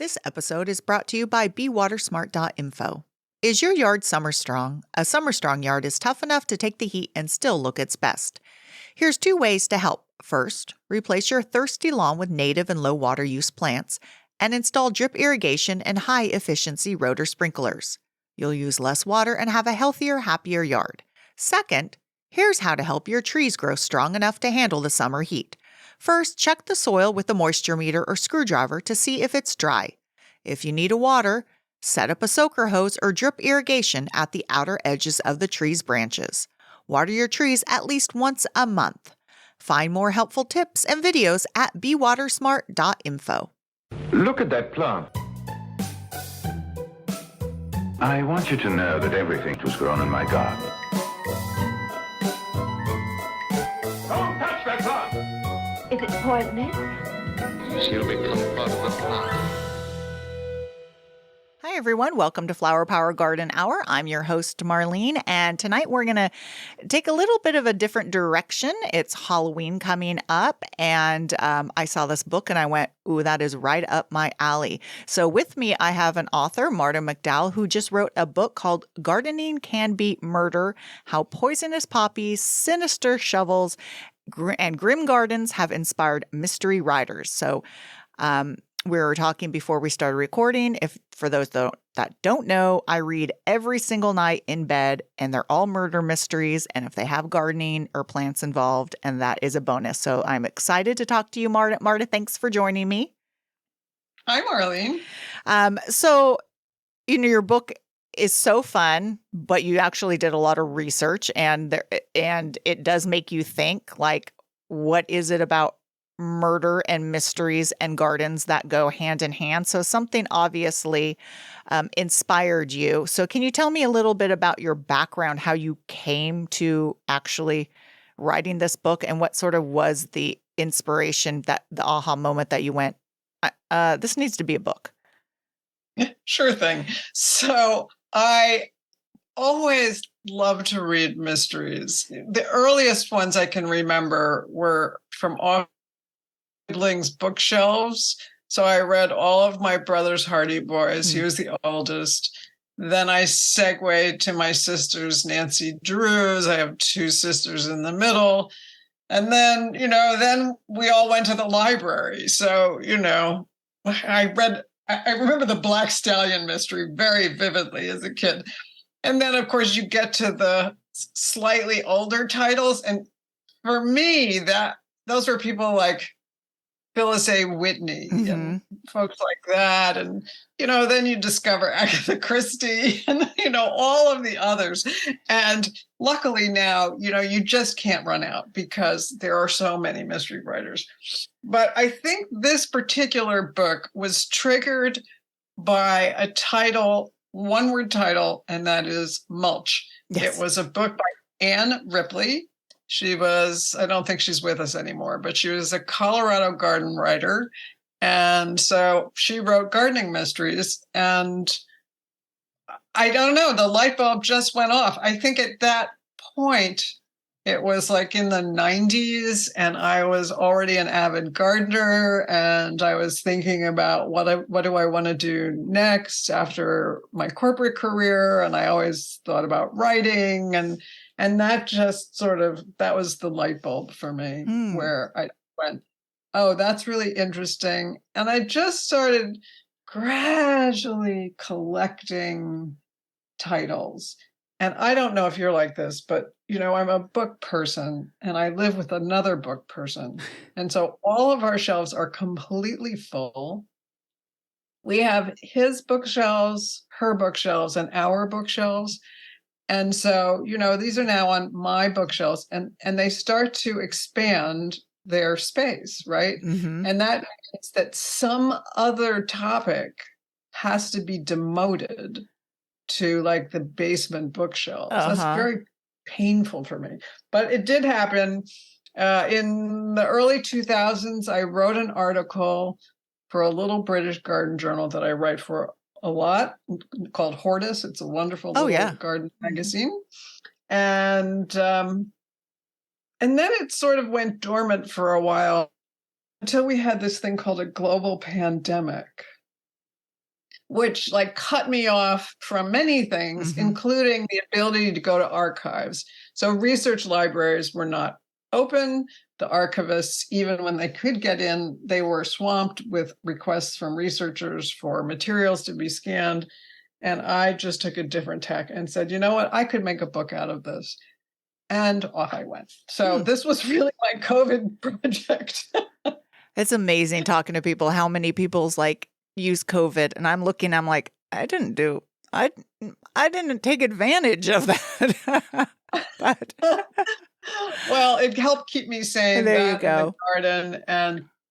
This episode is brought to you by BeWaterSmart.info. Is your yard summer strong? A summer strong yard is tough enough to take the heat and still look its best. Here's 2 ways to help. First, replace your thirsty lawn with native and low water use plants and install drip irrigation and high efficiency rotor sprinklers. You'll use less water and have a healthier, happier yard. Second, here's how to help your trees grow strong enough to handle the summer heat. First, check the soil with a moisture meter or screwdriver to see if it's dry. If you need a water, set up a soaker hose or drip irrigation at the outer edges of the tree's branches. Water your trees at least once a month. Find more helpful tips and videos at bewatersmart.info. Look at that plant. I want you to know that everything was grown in my garden. Don't touch that plant! Is it poisonous? She'll become part of the plant. Hi, everyone. Welcome to Flower Power Garden Hour. I'm your host, Marlene, and tonight we're going to take a little bit of a different direction. It's Halloween coming up, and I saw this book and I went, ooh, that is right up my alley. So with me, I have an author, Marta McDowell, who just wrote a book called Gardening Can Be Murder: How Poisonous Poppies, Sinister Shovels, and Grim Gardens Have Inspired Mystery Writers. So, we were talking before we started recording. If for those that don't know, I read every single night in bed, and they're all murder mysteries. And if they have gardening or plants involved, and that is a bonus. So I'm excited to talk to you, Marta. Marta, thanks for joining me. Hi, Marlene. So, your book is so fun, but you actually did a lot of research, and it does make you think, like, what is it about murder and mysteries and gardens that go hand in hand? So something obviously inspired you. So can you tell me a little bit about your background, how you came to actually writing this book, and what sort of was the inspiration, that the aha moment that you went, this needs to be a book? Sure thing. So I always loved to read mysteries. The earliest ones I can remember were from siblings' bookshelves. So I read all of my brother's Hardy Boys. He was the oldest. Then I segued to my sister's Nancy Drews. I have 2 sisters in the middle. And then, then we all went to the library. So, I remember the Black Stallion mystery very vividly as a kid. And then, of course, you get to the slightly older titles. And for me, those were people like Phyllis A. Whitney and folks like that. And, then you discover Agatha Christie and, all of the others. And luckily now, you just can't run out because there are so many mystery writers. But I think this particular book was triggered by a title, one-word title, and that is Mulch. Yes. It was a book by Anne Ripley. She was, I don't think she's with us anymore, but she was a Colorado garden writer. And so she wrote gardening mysteries. And I don't know, the light bulb just went off. I think at that point, it was like in the 90s, and I was already an avid gardener, and I was thinking about what do I want to do next after my corporate career. And I always thought about writing, and that just that was the light bulb for me, where I went, oh, that's really interesting. And I just started gradually collecting titles. And I don't know if you're like this, but, I'm a book person, and I live with another book person. And so all of our shelves are completely full. We have his bookshelves, her bookshelves, and our bookshelves. And so, these are now on my bookshelves, and they start to expand their space, right? And that means that some other topic has to be demoted to like the basement bookshelves. That's very painful for me. But it did happen. In the early 2000s, I wrote an article for a little British garden journal that I write for a lot, called Hortus. It's a wonderful little garden magazine. And then it sort of went dormant for a while until we had this thing called a global pandemic. which like cut me off from many things, including the ability to go to archives. So research libraries were not open. The archivists, even when they could get in, they were swamped with requests from researchers for materials to be scanned. And I just took a different tack and said, you know what, I could make a book out of this. And off I went. So this was really my COVID project. It's amazing talking to people, how many people's like use COVID. And I'm like, I didn't take advantage of that. But well, it helped keep me sane. There you go. In the garden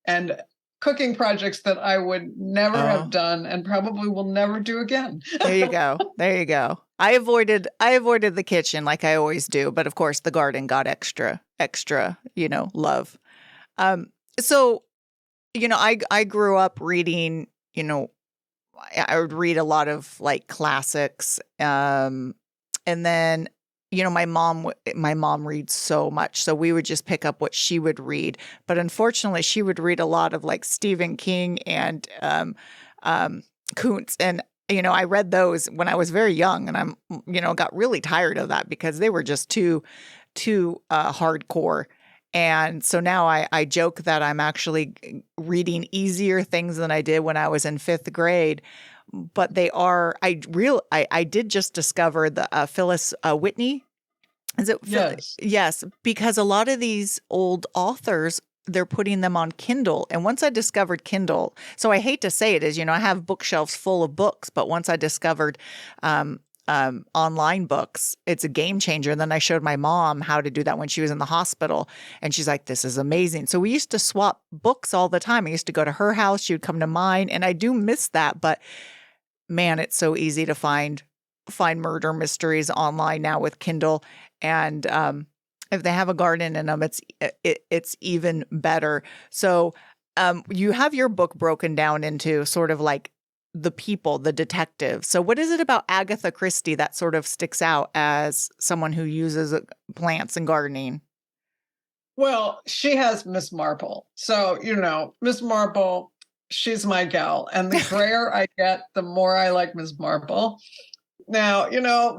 and cooking projects that I would never have done and probably will never do again. There you go. There you go. I avoided the kitchen like I always do, but of course the garden got extra, love. So, I grew up reading, I would read a lot of like classics. And then, my mom reads so much. So we would just pick up what she would read. But unfortunately, she would read a lot of like Stephen King and Kuntz. And, I read those when I was very young, and I'm, got really tired of that because they were just too hardcore. And so now I joke that I'm actually reading easier things than I did when I was in 5th grade. But they are, I did just discover the Phyllis Whitney. Is it? Yes. Yes, because a lot of these old authors, they're putting them on Kindle. And once I discovered Kindle, so I hate to say it is, I have bookshelves full of books, but once I discovered online books, it's a game changer. And then I showed my mom how to do that when she was in the hospital. And she's like, this is amazing. So we used to swap books all the time. I used to go to her house. She would come to mine. And I do miss that. But man, it's so easy to find murder mysteries online now with Kindle. And if they have a garden in them, it's even better. So you have your book broken down into sort of like the people, the detectives. So what is it about Agatha Christie that sort of sticks out as someone who uses plants and gardening? Well, she has Miss Marple. So, Miss Marple, she's my gal. And the grayer I get, the more I like Miss Marple. Now,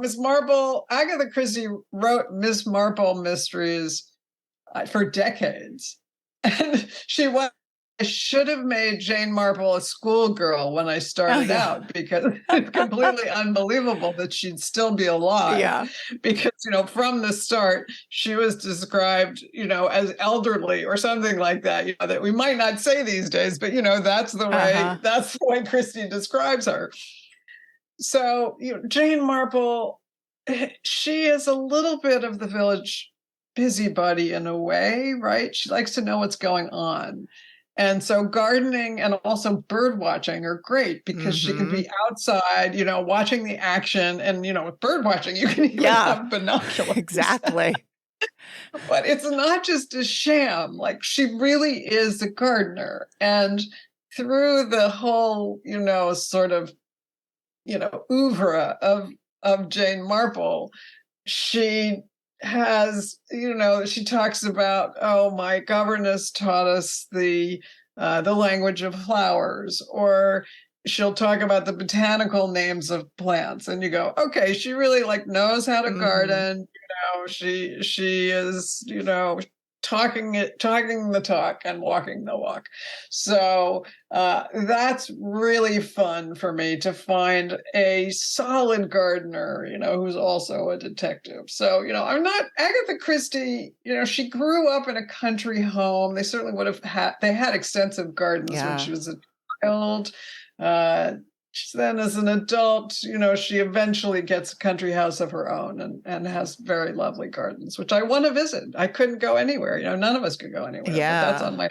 Miss Marple, Agatha Christie wrote Miss Marple mysteries for decades. And I should have made Jane Marple a schoolgirl when I started out, because it's completely unbelievable that she'd still be alive. Yeah. Because, from the start, she was described, as elderly or something like that, that we might not say these days, but, that's the way Christie describes her. So, Jane Marple, she is a little bit of the village busybody in a way, right? She likes to know what's going on. And so gardening and also bird watching are great because she can be outside, watching the action. And, with bird watching, you can even have binoculars. Exactly. But it's not just a sham. Like, she really is a gardener. And through the whole, sort of, oeuvre of Jane Marple, she has, she talks about, my governess taught us the language of flowers, or she'll talk about the botanical names of plants, and you go, okay, she really knows how to garden. She is, talking the talk and walking the walk. So that's really fun for me to find a solid gardener, who's also a detective. So, I'm not Agatha Christie, she grew up in a country home. They certainly would have had extensive gardens when she was a child. Then as an adult, she eventually gets a country house of her own and has very lovely gardens, which I want to visit. I couldn't go anywhere. None of us could go anywhere. Yeah. But that's on my,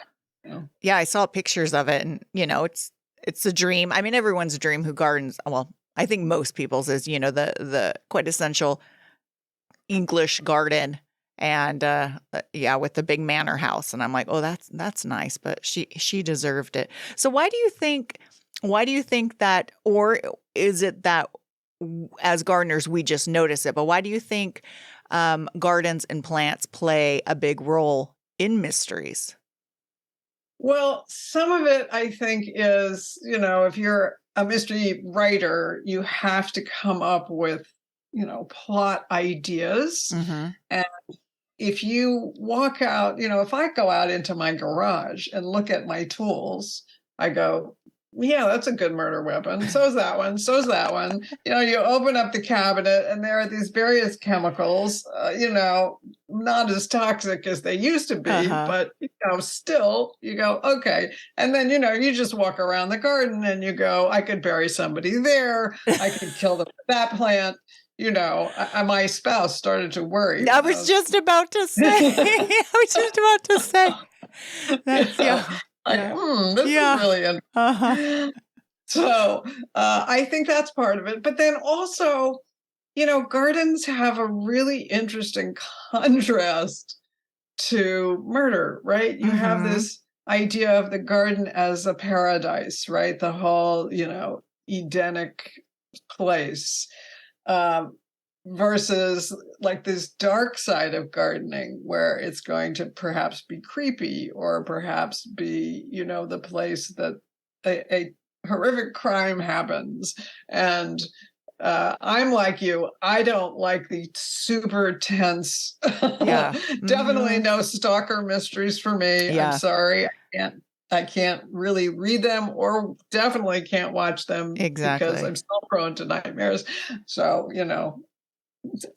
Yeah, I saw pictures of it, and, it's a dream. I mean, everyone's dream who gardens. Well, I think most people's is, the quintessential English garden. And with the big manor house. And I'm like, oh, that's nice. But she deserved it. So why do you think that, or is it that as gardeners, we just notice it? But why do you think gardens and plants play a big role in mysteries? Well, some of it, I think, is, if you're a mystery writer, you have to come up with, plot ideas. Mm-hmm. And if you walk out, if I go out into my garage and look at my tools, I go, yeah, that's a good murder weapon. So's that one. So's that one. You open up the cabinet and there are these various chemicals, not as toxic as they used to be, but, still you go, okay. And then, you just walk around the garden and you go, I could bury somebody there. I could kill them with that plant. My spouse started to worry. I was just about to say. That's, this is really interesting. So I think that's part of it. But then also, gardens have a really interesting contrast to murder, right? You have this idea of the garden as a paradise, right? The whole, Edenic place. Versus like this dark side of gardening where it's going to perhaps be creepy or perhaps be, the place that a horrific crime happens. And I'm like you, I don't like the super tense, definitely no stalker mysteries for me. I'm sorry. I can't really read them or definitely can't watch them because I'm so prone to nightmares. So,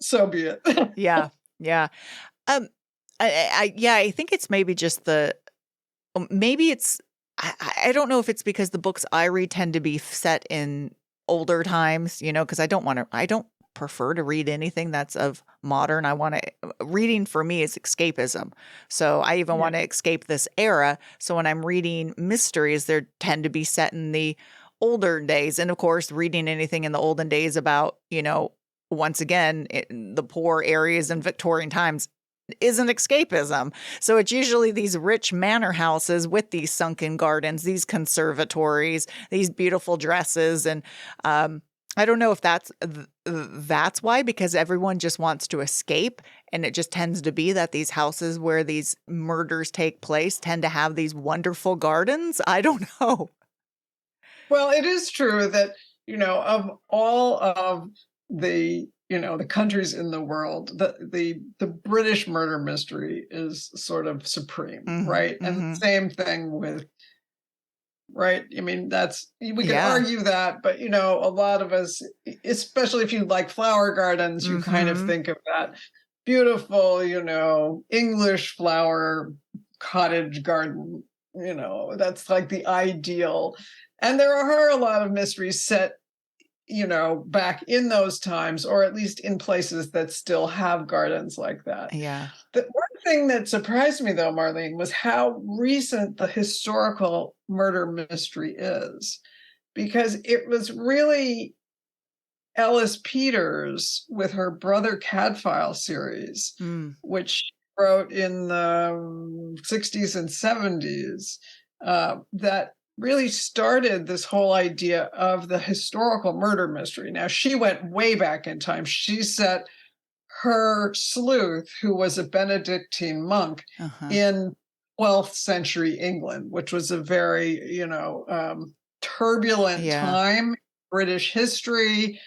so be it. Yeah. I think it's maybe just maybe it's, I don't know if it's because the books I read tend to be set in older times, because I don't prefer to read anything that's of modern. Reading for me is escapism. So I even want to escape this era. So when I'm reading mysteries, they tend to be set in the older days. And of course, reading anything in the olden days about, once again, the poor areas in Victorian times isn't escapism. So it's usually these rich manor houses with these sunken gardens, these conservatories, these beautiful dresses. And I don't know if that's why, because everyone just wants to escape. And it just tends to be that these houses where these murders take place tend to have these wonderful gardens. I don't know. Well, it is true that, of all of the the countries in the world, the British murder mystery is sort of supreme, right? And same thing with, right? I mean, we can argue that, but a lot of us, especially if you like flower gardens, you kind of think of that beautiful, English flower cottage garden, that's like the ideal. And there are a lot of mysteries set back in those times, or at least in places that still have gardens like that. Yeah. The one thing that surprised me, though, Marlene, was how recent the historical murder mystery is, because it was really Ellis Peters with her Brother Cadfael series, which she wrote in the 60s and 70s, that really started this whole idea of the historical murder mystery. Now, she went way back in time. She set her sleuth, who was a Benedictine monk, in 12th century England, which was a very, turbulent time in British history.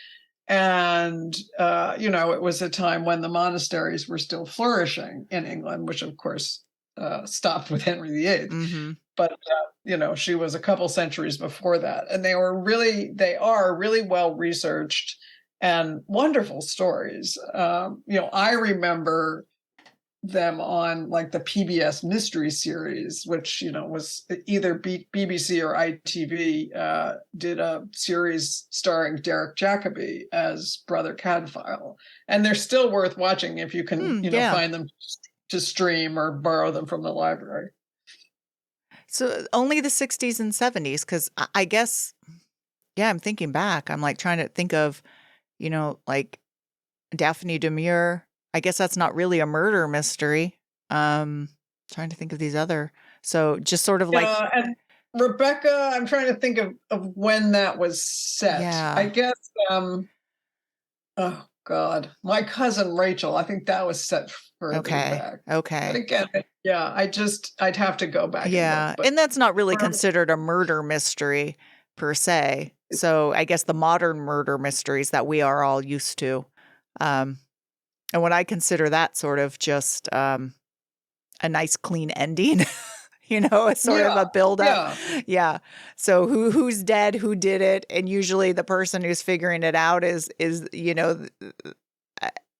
And, it was a time when the monasteries were still flourishing in England, which, of course, stopped with Henry VIII. But, she was a couple centuries before that. And they are really well researched and wonderful stories. I remember them on like the PBS Mystery Series, which, was either BBC or ITV, did a series starring Derek Jacobi as Brother Cadfael. And they're still worth watching if you can, find them to stream or borrow them from the library. So only the 60s and 70s, because I guess, I'm thinking back. I'm like trying to think of, like Daphne du Maurier. I guess that's not really a murder mystery. Trying to think of these other. So just sort of like. And Rebecca, I'm trying to think of when that was set. Yeah. I guess, oh God, My Cousin Rachel. I think that was set further back. Okay. But again, I'd have to go back. Yeah. And that's not really considered a murder mystery per se. So I guess the modern murder mysteries that we are all used to. And when I consider that sort of just a nice clean ending, it's sort of Yeah, a build up. yeah. Yeah. So who's dead, who did it, and usually the person who's figuring it out is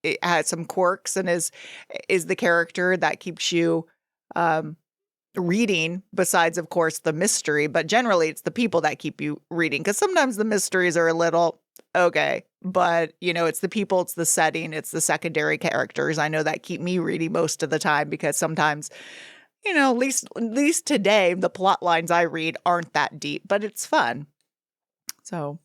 it has some quirks and is the character that keeps you reading, besides of course the mystery, but generally it's the people that keep you reading, because sometimes the mysteries are a little okay, but it's the people, it's the setting, it's the secondary characters I know that keep me reading most of the time, because sometimes at least today the plot lines I read aren't that deep, but it's fun. So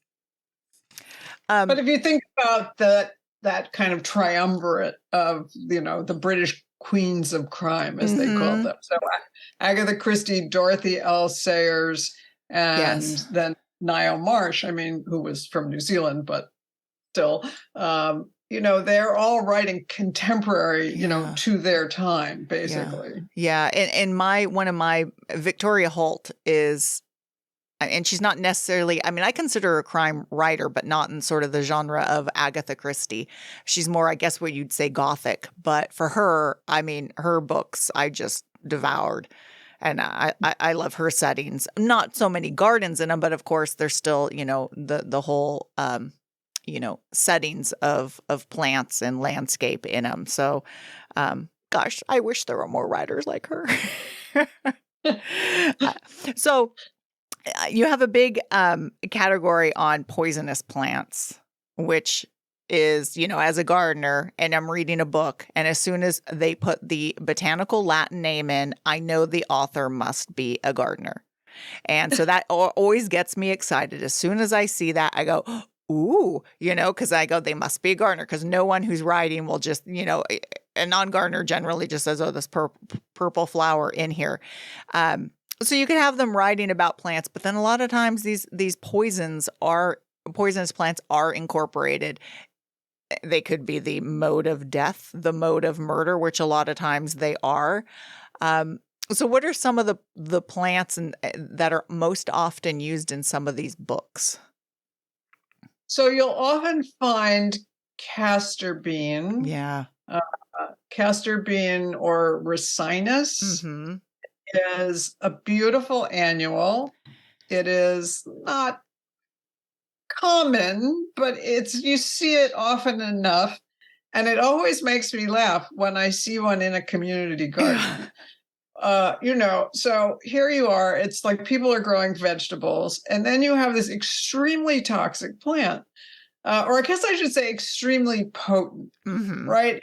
But if you think about that kind of triumvirate of the British queens of crime, as they called them, so Agatha Christie, Dorothy L. Sayers, and Yes. then Niall Marsh, who was from New Zealand, but still, they're all writing contemporary, Yeah. to their time, basically. Yeah. And one of my Victoria Holt is, and she's not necessarily, I consider her a crime writer, but not in sort of the genre of Agatha Christie. She's more, I guess, what you'd say Gothic. But for her, her books I just devoured. And I love her settings. Not so many gardens in them, but of course there's still, the whole, settings of plants and landscape in them. So, gosh, I wish there were more writers like her. So you have a big category on poisonous plants, which is, as a gardener, and I'm reading a book, and as soon as they put the botanical Latin name in, I know the author must be a gardener. And so that always gets me excited. As soon as I see that, I go, ooh, because I go, they must be a gardener, because no one who's writing will just, a non-gardener generally just says, oh, this purple flower in here. So you can have them writing about plants, but then a lot of times these poisonous plants are incorporated. They could be the mode of death, the mode of murder, which a lot of times they are. So what are some of the plants that are most often used in some of these books? So you'll often find castor bean. Yeah. Castor bean or ricinus is a beautiful annual. It is not common, but you see it often enough. And it always makes me laugh when I see one in a community garden. So here you are, it's like people are growing vegetables, and then you have this extremely toxic plant, or I guess I should say extremely potent, right?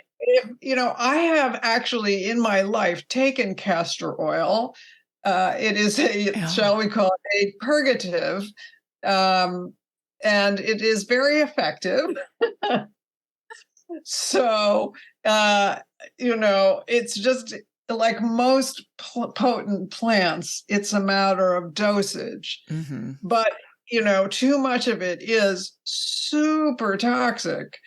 I have actually in my life taken castor oil. It is shall we call it a purgative, and it is very effective. So, it's just like most potent plants, it's a matter of dosage. But, too much of it is super toxic.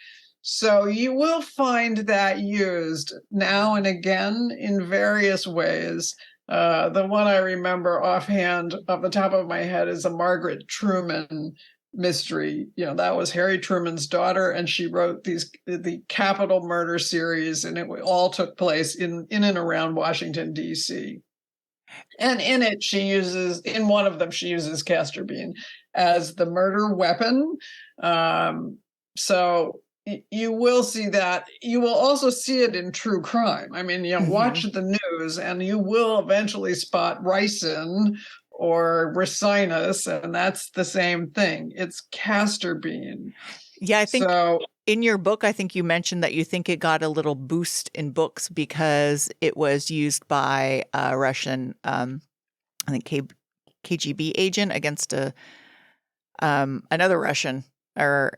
So you will find that used now and again in various ways. The one I remember offhand, off the top of my head, is a Margaret Truman mystery. That was Harry Truman's daughter, and she wrote the capital murder series, and it all took place in and around Washington, D.C. And in one of them she uses castor bean as the murder weapon. So you will see that. You will also see it in true crime. Watch the news and you will eventually spot ricin or ricinus, and that's the same thing. It's castor bean. Yeah, I think in your book, I think you mentioned that you think it got a little boost in books because it was used by a Russian, I think KGB agent against another Russian, and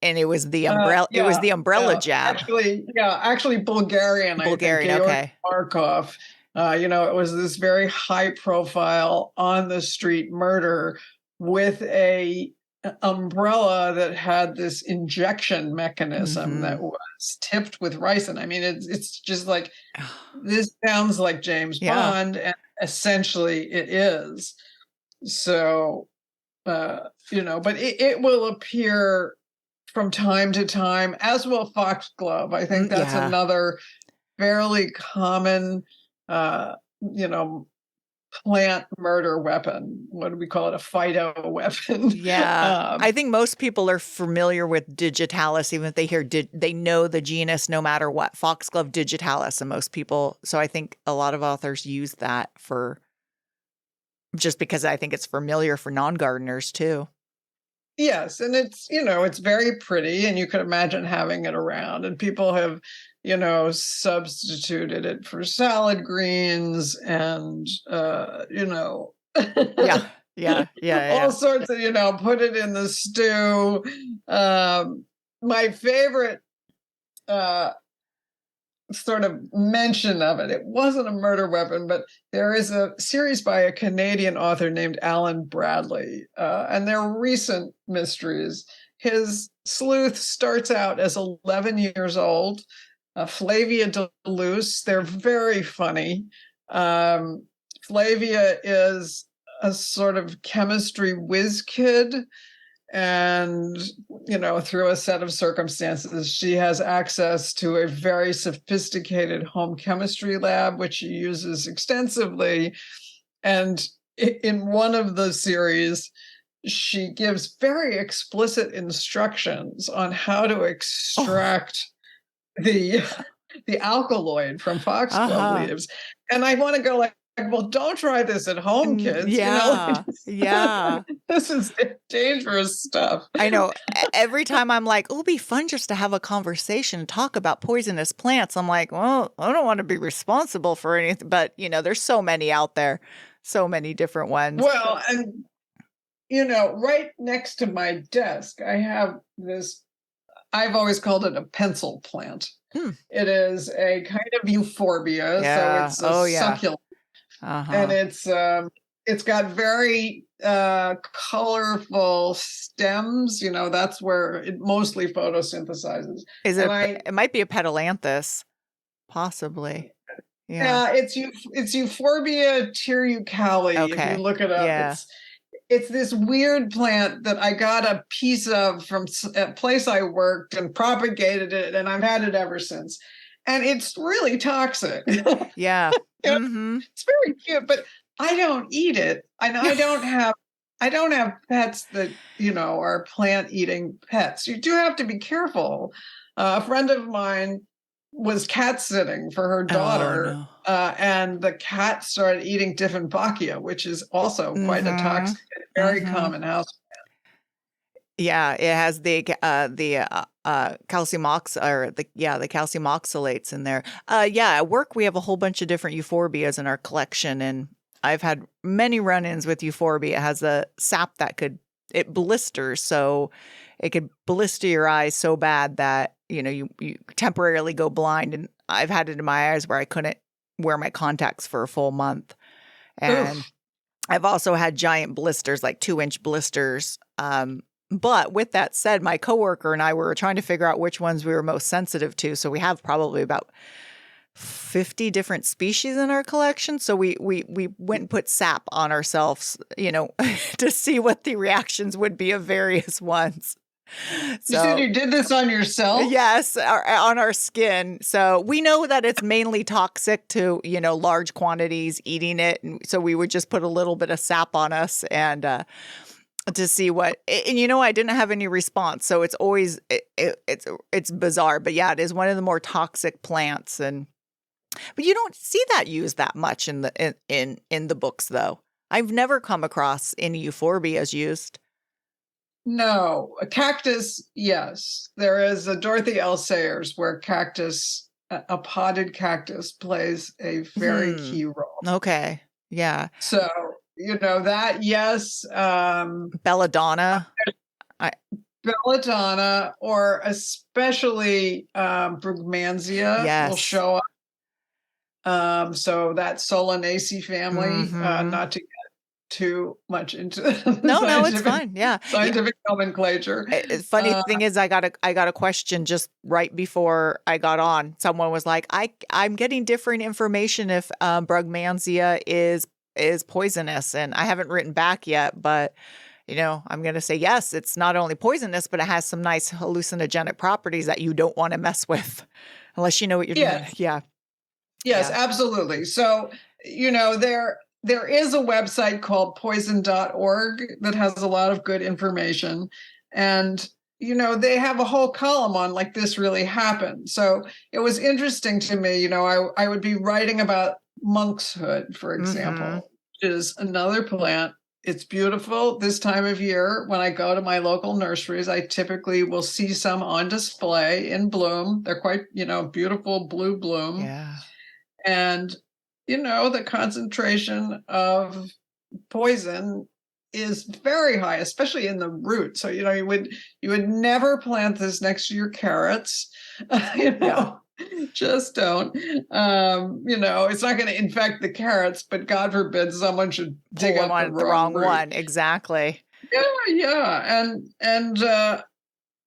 it was the umbrella. It was the umbrella jab. Actually, Bulgarian. Okay. Markov. It was this very high-profile on-the-street murder with a umbrella that had this injection mechanism that was tipped with ricin. It's just like, this sounds like James Bond, and essentially it is. So, but it will appear from time to time, as will foxglove. I think that's Yeah. another fairly common, you know, plant murder weapon. What do we call it? A phyto weapon. Yeah. I think most people are familiar with digitalis, even if they hear they know the genus no matter what. Foxglove digitalis, and most people. So I think a lot of authors use that for just because I think it's familiar for non-gardeners too. Yes, and it's very pretty, and you could imagine having it around, and people have, substituted it for salad greens and, Yeah. all sorts of, put it in the stew. My favorite sort of mention of it. It wasn't a murder weapon, but there is a series by a Canadian author named Alan Bradley, and they're recent mysteries. His sleuth starts out as 11 years old, Flavia Deluce. They're very funny. Flavia is a sort of chemistry whiz kid. And, through a set of circumstances, she has access to a very sophisticated home chemistry lab, which she uses extensively. And in one of the series, she gives very explicit instructions on how to extract the alkaloid from foxglove leaves. And I want to go like, well, don't try this at home, kids. Yeah. This is dangerous stuff. I know. Every time I'm like, it'll be fun just to have a conversation and talk about poisonous plants. I'm like, well, I don't want to be responsible for anything. But, there's so many out there, so many different ones. Well, and, right next to my desk, I have this, I've always called it a pencil plant. It is a kind of euphorbia. So it's a succulent. And it's got very colorful stems. That's where it mostly photosynthesizes. It might be a petalanthus, possibly. Yeah, it's Euphorbia tirucali. Okay. If you look it up, yeah. It's this weird plant that I got a piece of from a place I worked and propagated it, and I've had it ever since. And it's really toxic. Yeah. It's very cute, but I don't eat it. And I don't have pets that, are plant eating pets. You do have to be careful. A friend of mine was cat sitting for her daughter, and the cat started eating Dieffenbachia, which is also quite a toxic, very common house plant. Yeah, it has the calcium the calcium oxalates in there. At work we have a whole bunch of different euphorbias in our collection, and I've had many run-ins with euphorbia. It has a sap that it blisters, so it could blister your eyes so bad that you temporarily go blind. And I've had it in my eyes where I couldn't wear my contacts for a full month. And Oof. I've also had giant blisters, like 2-inch blisters. But with that said, my coworker and I were trying to figure out which ones we were most sensitive to. So we have probably about 50 different species in our collection. So we went and put sap on ourselves, to see what the reactions would be of various ones. So, you said you did this on yourself? Yes, on our skin. So we know that it's mainly toxic to, large quantities eating it. And so we would just put a little bit of sap on us and to see what, and I didn't have any response. So it's always, it's bizarre. But yeah, it is one of the more toxic plants. But you don't see that used that much in the books, though. I've never come across any euphorbias used. No, a cactus, yes. There is a Dorothy L. Sayers where a potted cactus plays a very key role. Okay, yeah. So, that, yes. Belladonna. Belladonna, or especially Brugmansia will show up. So that Solanaceae family, not to get too much into no, it's fine. Yeah, scientific nomenclature. Funny thing is, I got a question just right before I got on. Someone was like, "I'm getting different information if Brugmansia is poisonous," and I haven't written back yet, but I'm going to say, yes, it's not only poisonous, but it has some nice hallucinogenic properties that you don't want to mess with unless you know what you're doing. Yes. Yeah. Yes, Yeah. absolutely. So, there is a website called poison.org that has a lot of good information. And, they have a whole column on like this really happened. So it was interesting to me, I would be writing about monkshood, for example, which is another plant. It's beautiful this time of year. When I go to my local nurseries, I typically will see some on display in bloom. They're quite, beautiful blue bloom. Yeah. And, the concentration of poison is very high, especially in the root. So, you would never plant this next to your carrots. Yeah. Just don't. It's not going to infect the carrots, but God forbid someone should dig Pull up on the the wrong root. one. Exactly. Yeah. And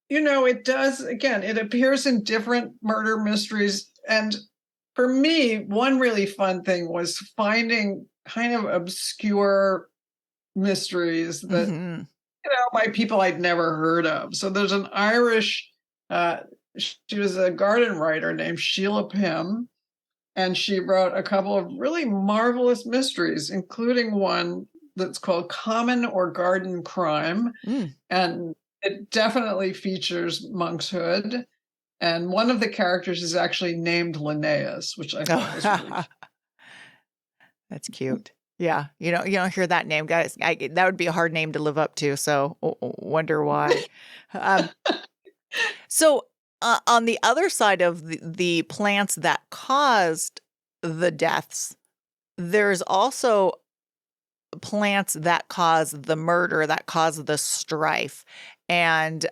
it does, again, it appears in different murder mysteries. And for me, one really fun thing was finding kind of obscure mysteries that, by people I'd never heard of. So there's an Irish, she was a garden writer named Sheila Pym, and she wrote a couple of really marvelous mysteries, including one that's called Common or Garden Crime. And it definitely features monkshood. And one of the characters is actually named Linnaeus, which I thought was really cute. That's cute. Yeah. You don't hear that name, guys. That would be a hard name to live up to. So wonder why. So on the other side of the plants that caused the deaths, there's also plants that cause the murder, that cause the strife. And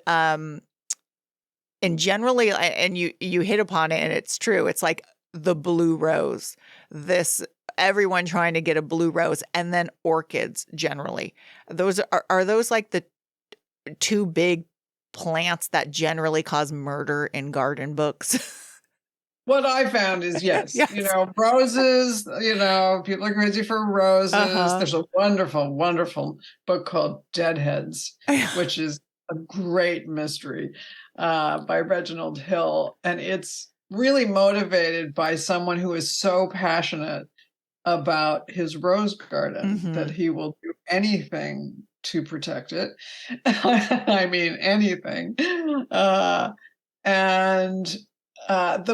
generally, and you hit upon it, and it's true. It's like the blue rose, everyone trying to get a blue rose, and then orchids generally. Those are those like the two big plants that generally cause murder in garden books? What I found is yes. Roses, people are crazy for roses. There's a wonderful, wonderful book called Deadheads, which is a great mystery by Reginald Hill. And it's really motivated by someone who is so passionate about his rose garden that he will do anything to protect it. I mean, anything. The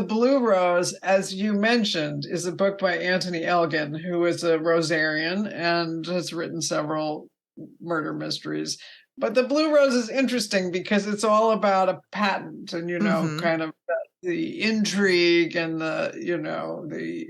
Blue Rose, as you mentioned, is a book by Anthony Elgin, who is a Rosarian and has written several murder mysteries. But The Blue Rose is interesting because it's all about a patent and, kind of the intrigue and the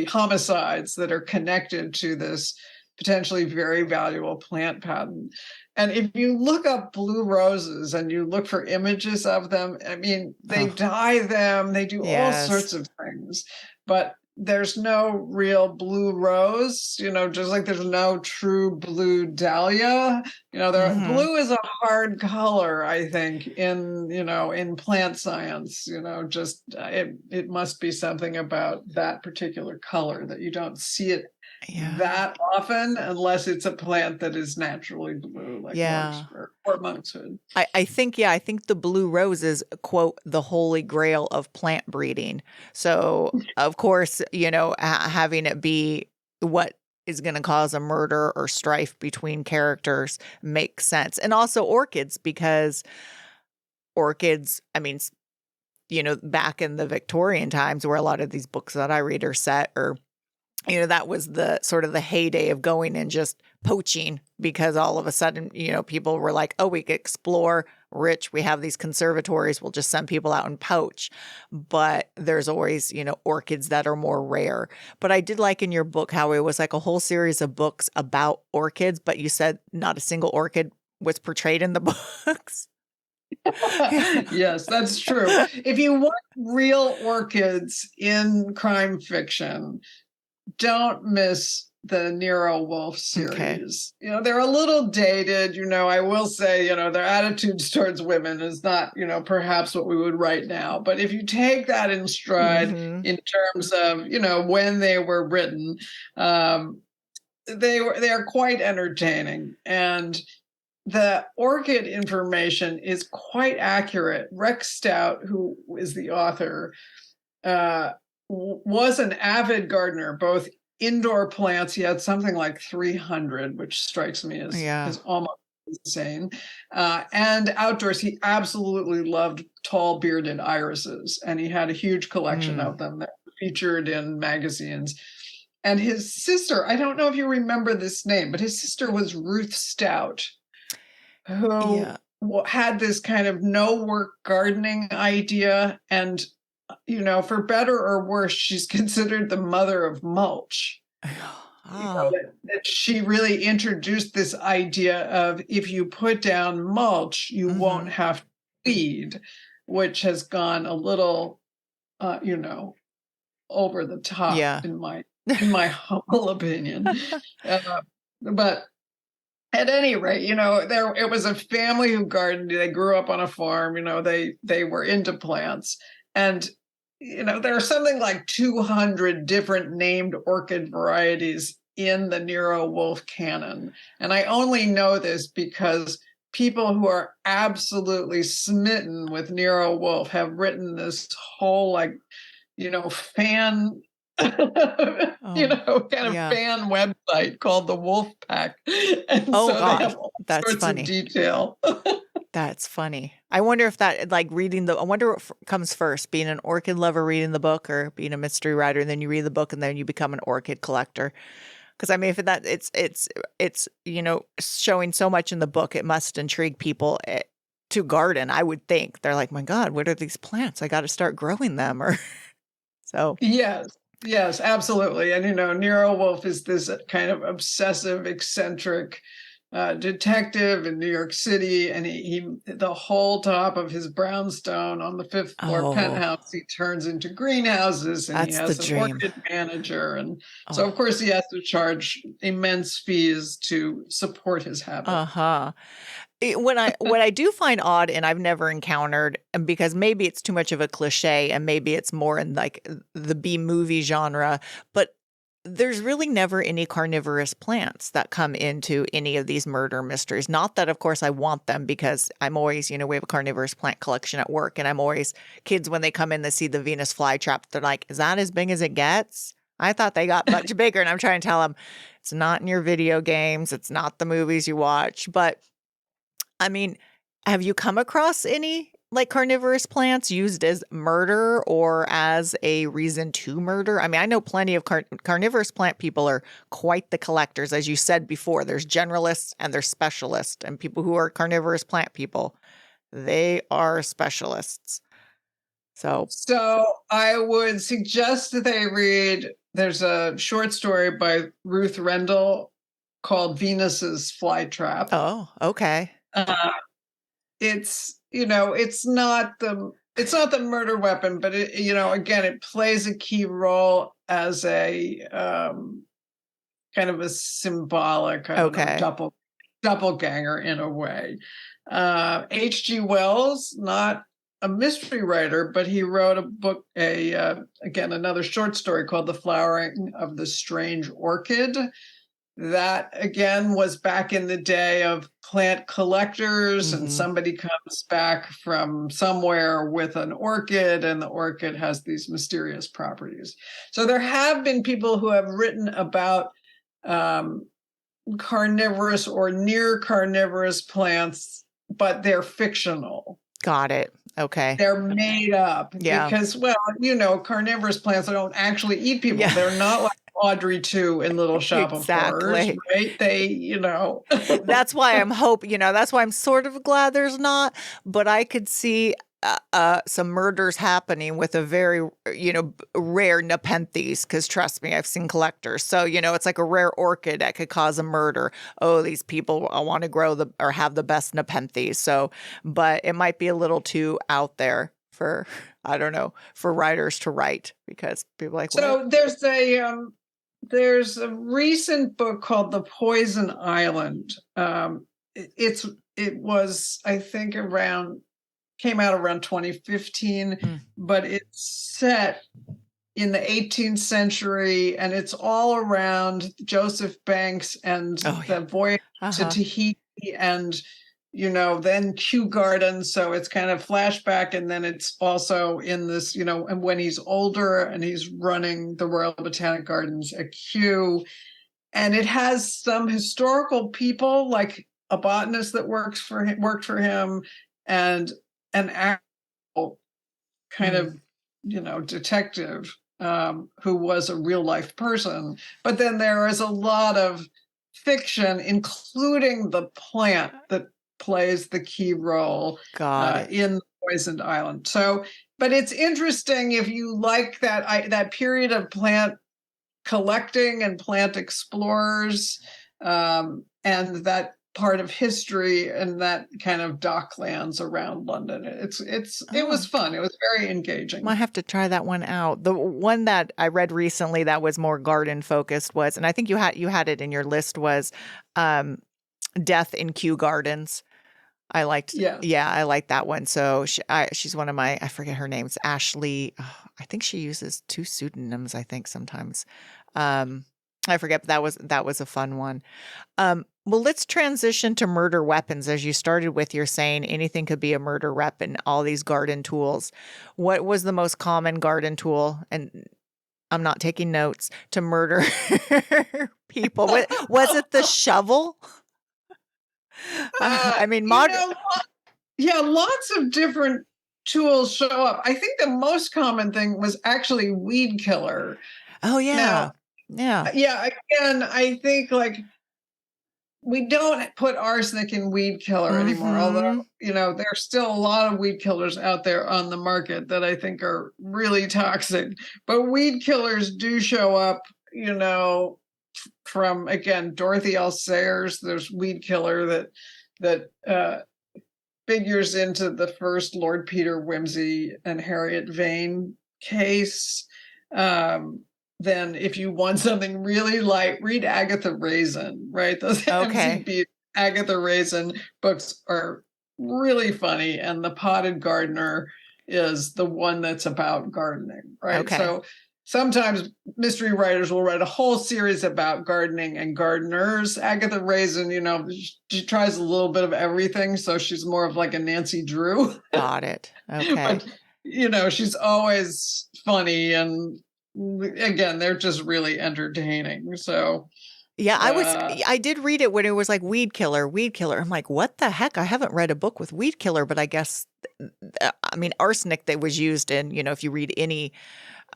homicides that are connected to this potentially very valuable plant patent. And if you look up blue roses and you look for images of them, I mean, they dye them, they do all sorts of things, but there's no real blue rose, just like there's no true blue dahlia. Blue is a hard color, I think, in plant science. It must be something about that particular color that you don't see it that often unless it's a plant that is naturally blue, like or monkshood. I think the blue rose is, quote, the holy grail of plant breeding. So of course, having it be what is going to cause a murder or strife between characters makes sense. And also orchids, because orchids, I mean, back in the Victorian times where a lot of these books that I read are set, or that was the sort of the heyday of going and just poaching, because all of a sudden, people were like, oh, we could explore, rich, we have these conservatories, we'll just send people out and poach. But there's always, orchids that are more rare. But I did like in your book how it was like a whole series of books about orchids, but you said not a single orchid was portrayed in the books. Yes, that's true. If you want real orchids in crime fiction, don't miss the Nero Wolfe series. They're a little dated, I will say, their attitudes towards women is not, perhaps what we would write now. But if you take that in stride in terms of, when they were written, they are quite entertaining. And the orchid information is quite accurate. Rex Stout, who is the author, was an avid gardener, both indoor plants. He had something like 300, which strikes me as almost insane. And outdoors, he absolutely loved tall bearded irises, and he had a huge collection of them that were featured in magazines. And his sister, I don't know if you remember this name, but his sister was Ruth Stout, who had this kind of no work gardening idea. And, you know, for better or worse, she's considered the mother of mulch. You know, that she really introduced this idea of if you put down mulch, you won't have to weed, which has gone a little, you know, over the top in my humble opinion. But at any rate, you know, it was a family who gardened. They grew up on a farm. You know, they were into plants, and you know, there are something like 200 different named orchid varieties in the Nero Wolfe canon. And I only know this because people who are absolutely smitten with Nero Wolfe have written this whole, like, you know, fan, you know, kind of fan website called the Wolf Pack. And so they have all sorts of detail. That's funny. I wonder if that, like, I wonder what comes first, being an orchid lover reading the book, or being a mystery writer, and then you read the book and then you become an orchid collector. Because I mean, if that it's you know, showing so much in the book, it must intrigue people to garden. I would think they're like, my God, what are these plants? I got to start growing them. Or so. Yes, absolutely. And you know, Nero Wolfe is this kind of obsessive, eccentric detective in New York City, and he the whole top of his brownstone on the 5th floor penthouse he turns into greenhouses, and he has an orchid manager, and so of course he has to charge immense fees to support his habit. What I do find odd, and I've never encountered, and because maybe it's too much of a cliche, and maybe it's more in like the B movie genre, but there's really never any carnivorous plants that come into any of these murder mysteries. Not that, of course, I want them, because I'm always, you know, we have a carnivorous plant collection at work, and I'm always, kids, when they come in, they see the Venus flytrap, they're like, is that as big as it gets? I thought they got much bigger. And I'm trying to tell them, it's not in your video games. It's not the movies you watch. But I mean, have you come across any like carnivorous plants used as murder or as a reason to murder? I mean, I know plenty of carnivorous plant people are quite the collectors. As you said before, there's generalists and there's specialists, and people who are carnivorous plant people, they are specialists. So I would suggest that they read, there's a short story by Ruth Rendell called Venus's Flytrap. Oh, okay. It's, you know, it's not the murder weapon, but it, you know, again, it plays a key role as a kind of a symbolic doppelganger in a way. H.G. Wells, not a mystery writer, but he wrote a book, again, another short story called The Flowering of the Strange Orchid. That, again, was back in the day of plant collectors, and somebody comes back from somewhere with an orchid, and the orchid has these mysterious properties. So there have been people who have written about carnivorous or near carnivorous plants, but they're fictional. Got it. Okay. They're made up. Yeah. Because, well, you know, carnivorous plants don't actually eat people. Yeah. They're not like Audrey 2 in Little Shop of Horrors, right? They, you know. That's why that's why I'm sort of glad there's not, but I could see some murders happening with a very, you know, rare Nepenthes, because trust me, I've seen collectors. So, you know, it's like a rare orchid that could cause a murder. Oh, these people want to grow or have the best Nepenthes. So, but it might be a little too out there for, I don't know, for writers to write, because people are like, so what? There's a recent book called The Poison Island. It was, I think, came out around 2015, but it's set in the 18th century, and it's all around Joseph Banks and the voyage to Tahiti and then Kew Gardens. So it's kind of flashback, and then it's also in this, and when he's older and he's running the Royal Botanic Gardens at Kew. And it has some historical people, like a botanist that worked for him, and an actual kind of, detective who was a real life person. But then there is a lot of fiction, including the plant that plays the key role in Poisoned Island. So, but it's interesting if you like that period of plant collecting and plant explorers, and that part of history and that kind of docklands around London. It was fun. It was very engaging. I have to try that one out. The one that I read recently that was more garden focused was, and I think you had it in your list, was Death in Kew Gardens. I liked, I liked that one. So she's one of my, I forget her name. It's Ashley. Oh, I think she uses 2 pseudonyms, I think sometimes. I forget, but that was a fun one. Well, let's transition to murder weapons. As you started with, you're saying anything could be a murder weapon, all these garden tools. What was the most common garden tool? And I'm not taking notes, to murder people. Was it the shovel? I mean, lots of different tools show up. I think the most common thing was actually weed killer. Oh, yeah. Again, I think we don't put arsenic in weed killer anymore, although, there's still a lot of weed killers out there on the market that I think are really toxic. But weed killers do show up, from, again, Dorothy L. Sayers. There's weed killer that figures into the first Lord Peter Wimsey and Harriet Vane case. Then if you want something really light, read Agatha Raisin, right? Those MCB Agatha Raisin books are really funny. And The Potted Gardener is the one that's about gardening, right? Okay. So sometimes mystery writers will write a whole series about gardening and gardeners. Agatha Raisin, she tries a little bit of everything. So she's more of like a Nancy Drew. Got it. Okay. But, she's always funny, and again, they're just really entertaining. So yeah, I did read it when it was like weed killer. I'm like, what the heck? I haven't read a book with weed killer, but I guess, arsenic that was used in, if you read any,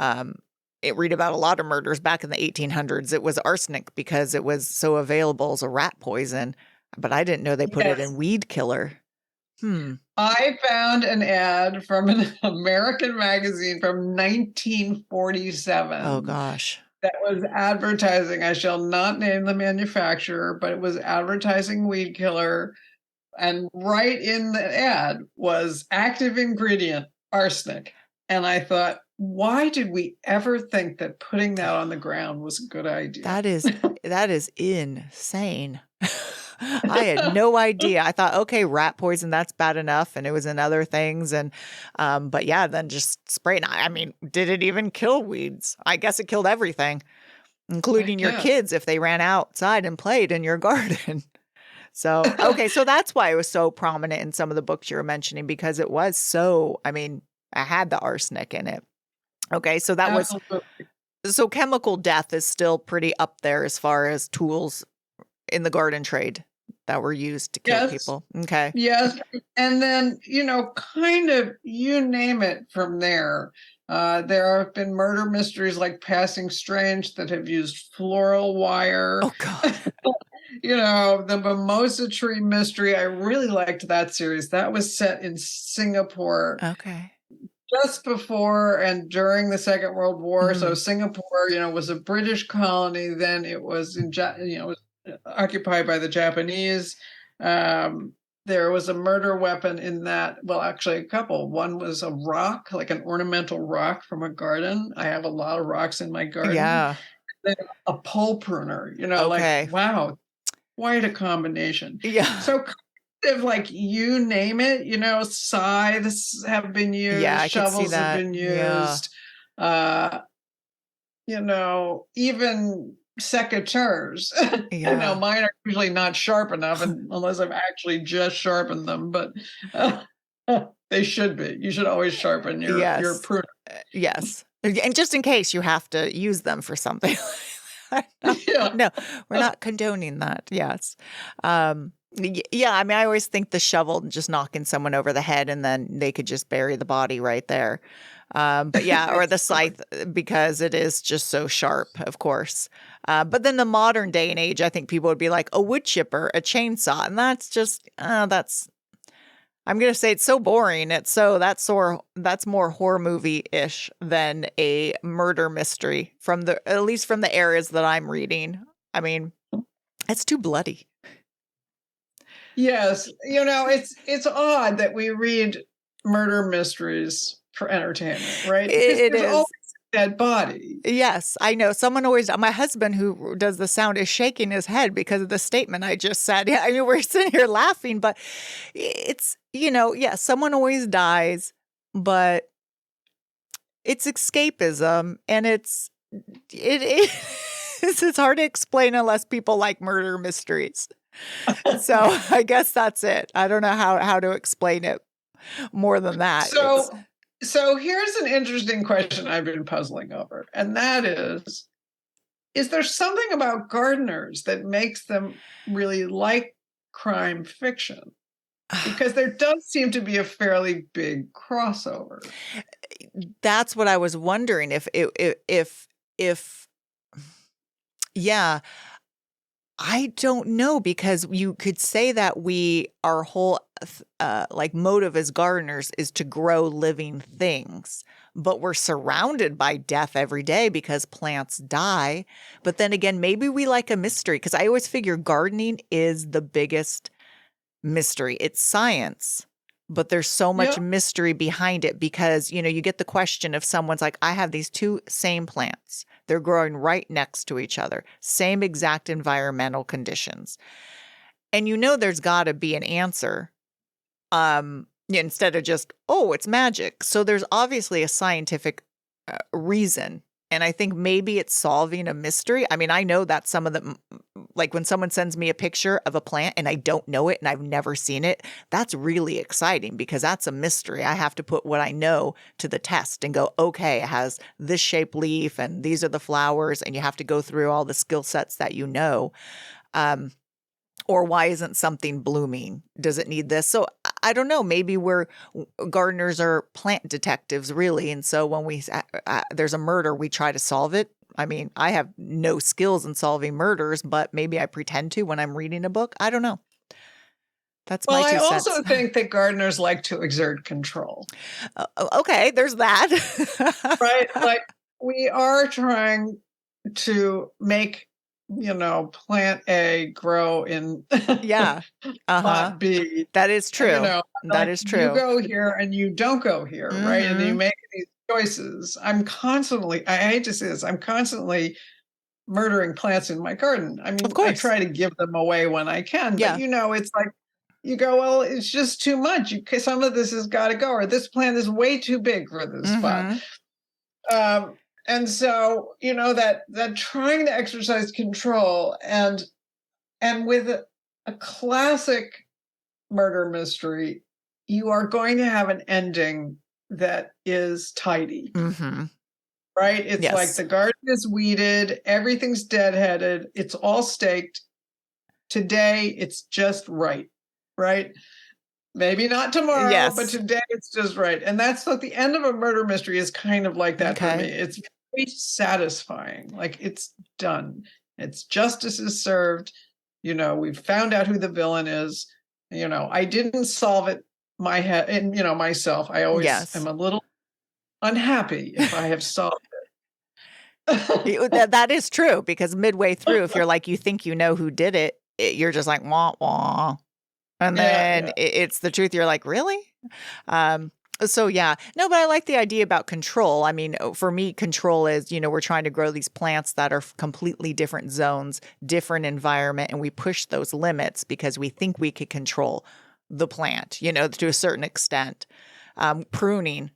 read about a lot of murders back in the 1800s, it was arsenic because it was so available as a rat poison, but I didn't know they put it in weed killer. I found an ad from an American magazine from 1947. Oh, gosh. That was advertising. I shall not name the manufacturer, but it was advertising weed killer. And right in the ad was active ingredient, arsenic. And I thought, why did we ever think that putting that on the ground was a good idea? That is insane. I had no idea. I thought, okay, rat poison, that's bad enough. And it was in other things. And, but yeah, then just spray it. Did it even kill weeds? I guess it killed everything, including your kids if they ran outside and played in your garden. So, okay. So that's why it was so prominent in some of the books you were mentioning, because it was so, I had the arsenic in it. Okay. So that so chemical death is still pretty up there as far as tools in the garden trade that were used to kill people. Okay. Yes. And then, kind of, you name it from there. There have been murder mysteries like Passing Strange that have used floral wire. Oh, God. The Mimosa Tree Mystery. I really liked that series. That was set in Singapore. Okay. Just before and during the Second World War. So Singapore, was a British colony. Then it was occupied by the Japanese. There was a murder weapon in that. Well, actually, a couple. One was a rock, like an ornamental rock from a garden. I have a lot of rocks in my garden. Yeah. Then a pole pruner. Okay. Like, wow, quite a combination. Yeah. So kind of like you name it. Scythes have been used. Yeah, I could see shovels that. have been used. Yeah. Even secateurs. Yeah. Mine are usually not sharp enough unless I've actually just sharpened them, but they should be. You should always sharpen your Yes. pruner. Yes. And just in case you have to use them for something. Yeah. No, we're not condoning that. Yes. Yeah, I mean, I always think the shovel just knocking someone over the head and then they could just bury the body right there. But yeah, or the scythe because it is just so sharp, of course. But then the modern day and age, I think people would be like a wood chipper, a chainsaw, and that's just I'm gonna say it's so boring. That's more horror movie-ish than a murder mystery at least from the areas that I'm reading. I mean, it's too bloody. Yes, it's odd that we read murder mysteries for entertainment, right? It There's is. always a dead body. Yes, I know. My husband who does the sound is shaking his head because of the statement I just said. Yeah, I mean, we're sitting here laughing, but it's, someone always dies, but it's escapism and it's hard to explain unless people like murder mysteries. So I guess that's it. I don't know how to explain it more than that. So here's an interesting question I've been puzzling over, and that is there something about gardeners that makes them really like crime fiction? Because there does seem to be a fairly big crossover. That's what I was wondering if yeah, I don't know, because you could say that our whole motive as gardeners is to grow living things, but we're surrounded by death every day because plants die. But then again, maybe we like a mystery, because I always figure gardening is the biggest mystery. It's science, but there's so much mystery behind it because, you get the question if someone's like, I have these two same plants. They're growing right next to each other, same exact environmental conditions. And there's got to be an answer instead of just, oh, it's magic. So there's obviously a scientific reason. And I think maybe it's solving a mystery. I mean, I know that some of them, like when someone sends me a picture of a plant and I don't know it and I've never seen it, that's really exciting because that's a mystery. I have to put what I know to the test and go, okay, it has this shaped leaf and these are the flowers, and you have to go through all the skill sets that you know. Or why isn't something blooming? Does it need this? So I don't know. Maybe gardeners are plant detectives, really. And so when there's a murder, we try to solve it. I mean, I have no skills in solving murders, but maybe I pretend to when I'm reading a book. I don't know. That's my 2 cents. I also think that gardeners like to exert control. Okay, there's that. Right? Like we are trying to make plant A grow in plot B. That is true. That is true. You go here and you don't go here, right? And you make these choices. I hate to say this, I'm constantly murdering plants in my garden. I mean, I try to give them away when I can, but it's like, you go, well, it's just too much. Some of this has got to go, or this plant is way too big for this spot. And so, that trying to exercise control and with a classic murder mystery, you are going to have an ending that is tidy, right? It's like the garden is weeded, everything's deadheaded, it's all staked. Today, it's just right? Maybe not tomorrow, but today it's just right. And that's what the end of a murder mystery is kind of like that for me. It's very satisfying. Like it's done. It's justice is served. We've found out who the villain is. I didn't solve it myself. I always am a little unhappy if I have solved it. That is true, because midway through, if you're like, you think you know who did it, you're just like, wah, wah. And then it's the truth. You're like, really? So yeah, no, but I like the idea about control. I mean, for me, control is, we're trying to grow these plants that are completely different zones, different environment, and we push those limits because we think we could control the plant, to a certain extent. Pruning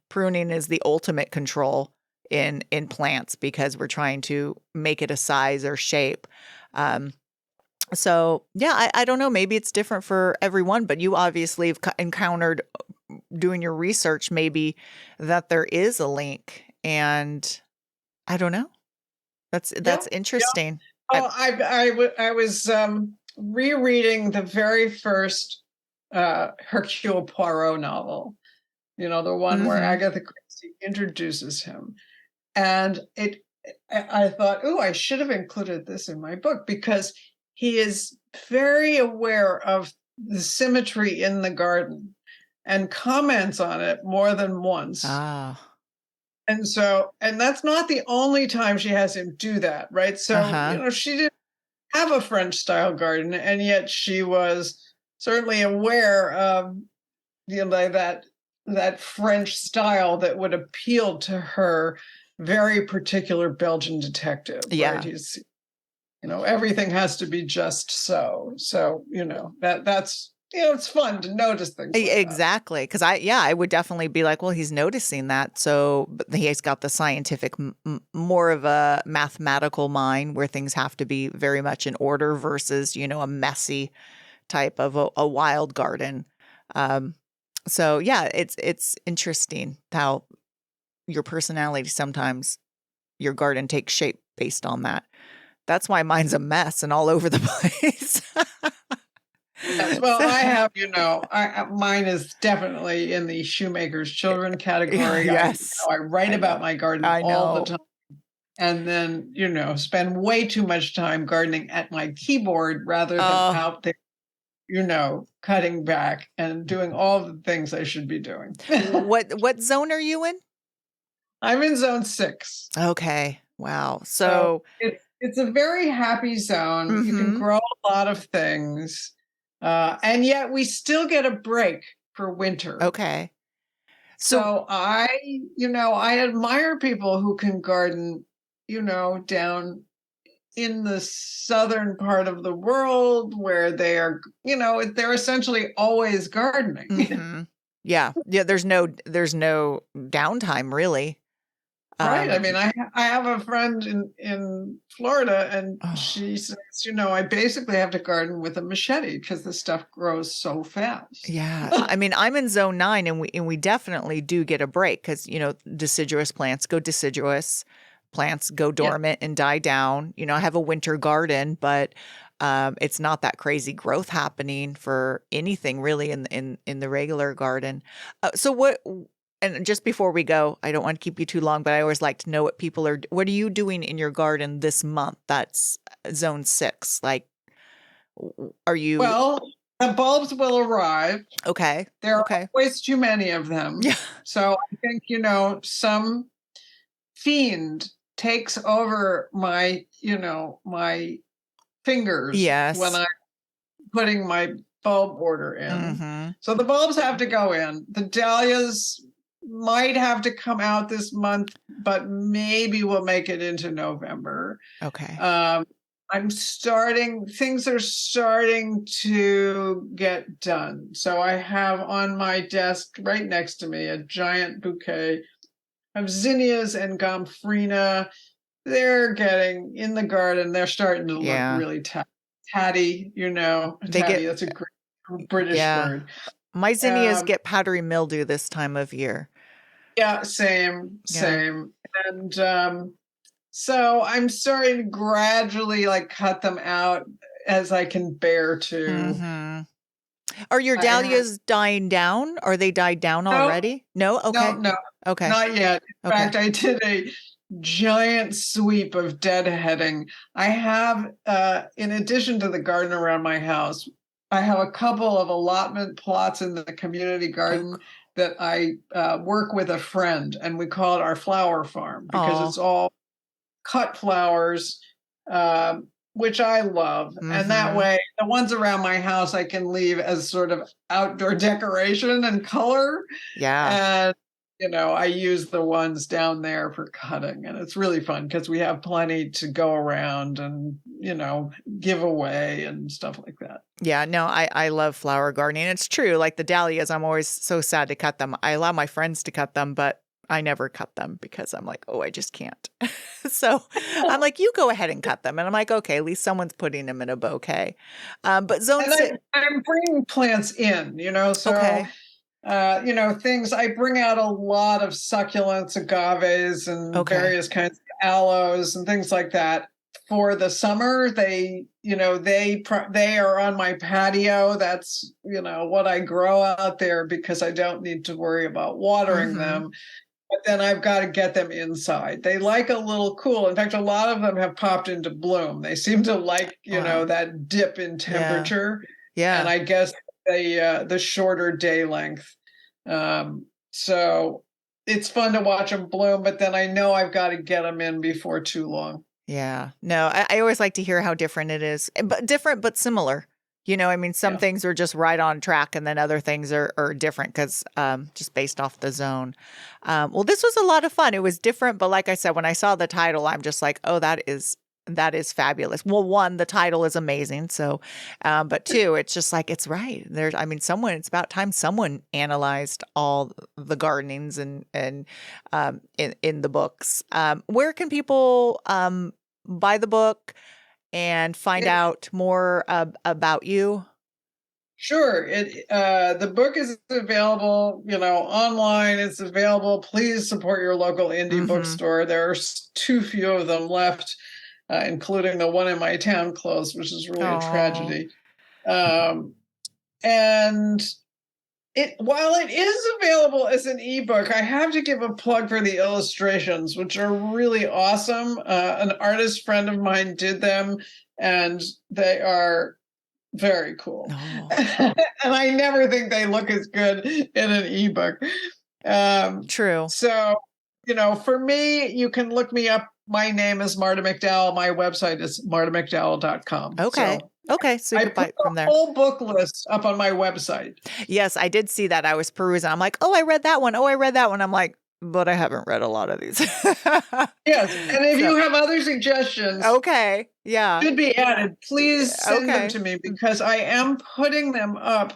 is the ultimate control. in plants because we're trying to make it a size or shape. So yeah, I don't know. Maybe it's different for everyone, but you obviously have encountered doing your research, maybe that there is a link, and I don't know. That's Yeah. interesting. Oh, I was rereading the very first Hercule Poirot novel. You know, the one where Mhm. Agatha Christie introduces him, and I thought, oh, I should have included this in my book because he is very aware of the symmetry in the garden and comments on it more than once. Ah. And so, and that's not the only time she has him do that, right? So, Uh-huh. she didn't have a French style garden, and yet she was certainly aware of, like that French style that would appeal to her very particular Belgian detective, Yeah. right? He's, everything has to be just so. So, that's it's fun to notice things like that. Exactly. Because I would definitely be like, well, he's noticing that. So but he's got the scientific, more of a mathematical mind where things have to be very much in order versus, a messy type of a wild garden. So yeah, it's interesting how your personality, sometimes your garden takes shape based on that. That's why mine's a mess and all over the place. Yes, well, I have, mine is definitely in the shoemaker's children category. Yes. I write about my garden I all the know. time. And then, spend way too much time gardening at my keyboard rather than Oh. out there, cutting back and doing all the things I should be doing. What zone are you in? I'm in zone 6. Okay. Wow. So it's a very happy zone. You can Mhm. grow a lot of things. And yet we still get a break for winter. Okay. So I admire people who can garden, down in the southern part of the world where they are, they're essentially always gardening. Mhm. Yeah. Yeah, there's no downtime really. Right. I mean, I have a friend in Florida, and she says, I basically have to garden with a machete because the stuff grows so fast. Yeah. I mean, I'm in zone 9 and we definitely do get a break because, deciduous plants go deciduous, plants go dormant and die down. I have a winter garden, but it's not that crazy growth happening for anything really in the regular garden. So what? And just before we go, I don't want to keep you too long, but I always like to know what are you doing in your garden this month? That's zone 6. Like, are you? Well, the bulbs will arrive. Okay. There are always too many of them. Yeah. So I think, some fiend takes over my fingers when I'm putting my bulb order in. Mm-hmm. So the bulbs have to go in. The dahlias might have to come out this month, but maybe we'll make it into November. Okay. Things are starting to get done. So I have on my desk right next to me a giant bouquet of zinnias and gomphrena. They're getting in the garden. They're starting to look really tatty, that's a great British word. My zinnias get powdery mildew this time of year. Yeah, same. And so I'm starting to gradually cut them out as I can bear to. Mm-hmm. Are your dahlias dying down? Are they died down already? No? Okay. No. Okay. Not yet. In fact, I did a giant sweep of deadheading. I have, in addition to the garden around my house, I have a couple of allotment plots in the community garden that I work with a friend, and we call it our flower farm because it's all cut flowers, which I love. Mm-hmm. And that way, the ones around my house I can leave as sort of outdoor decoration and color. Yeah. And I use the ones down there for cutting, and it's really fun because we have plenty to go around and, give away and stuff like that. Yeah, no, I love flower gardening. It's true. Like the dahlias, I'm always so sad to cut them. I allow my friends to cut them, but I never cut them because I'm like, oh, I just can't. So I'm like, you go ahead and cut them. And I'm like, okay, at least someone's putting them in a bouquet. But zone And six. I'm bringing plants in, so Okay. things. I bring out a lot of succulents, agaves, and Okay. various kinds of aloes and things like that. For the summer, they are on my patio. That's what I grow out there because I don't need to worry about watering them. But then I've got to get them inside. They like a little cool. In fact, a lot of them have popped into bloom. They seem to like, Wow. that dip in temperature. Yeah. And I guess the shorter day length. So it's fun to watch them bloom, but then I know I've got to get them in before too long. Yeah. No, I always like to hear how different it is, but different, but similar. I mean, some things are just right on track and then other things are different because just based off the zone. Well, this was a lot of fun. It was different, but like I said, when I saw the title, I'm just like, oh, that is fabulous. Well, one, the title is amazing. So, but two, it's just like, it's right. It's about time someone analyzed all the gardenings and in the books. Where can people buy the book and find out more about you? Sure. The book is available, online. It's available. Please support your local indie bookstore. There's too few of them left, including the one in my town closed, which is really a tragedy. And while it is available as an ebook, I have to give a plug for the illustrations, which are really awesome. An artist friend of mine did them, and they are very cool. And I never think they look as good in an ebook. True. So, for me, you can look me up. My name is Marta McDowell. My website is martamcdowell.com. Okay. Okay, so you can buy it from there. I put the whole book list up on my website. Yes, I did see that. I was perusing. I'm like, oh, I read that one. Oh, I read that one. I'm like, but I haven't read a lot of these. Yes, and if you have other suggestions, okay, yeah, should be added, please send them to me because I am putting them up.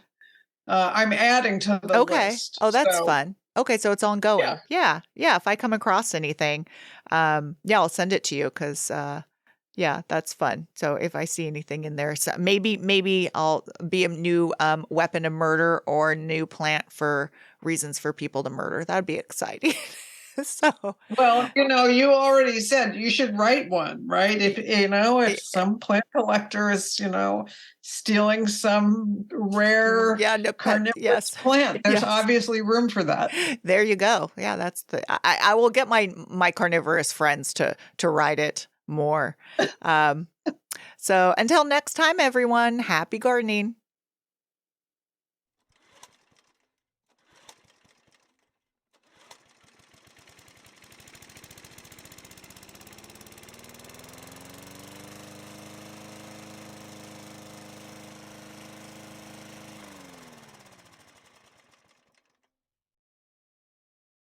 I'm adding to the list. Oh, that's fun. Okay, so it's ongoing. Yeah. If I come across anything, I'll send it to you because yeah, that's fun. So if I see anything in there, so maybe I'll be a new weapon of murder or a new plant for reasons for people to murder. That'd be exciting. So well, you already said you should write one, right? If some plant collector is, stealing some rare carnivorous plant, there's obviously room for that. There you go. Yeah, I will get my carnivorous friends to write it more. So until next time, everyone, happy gardening.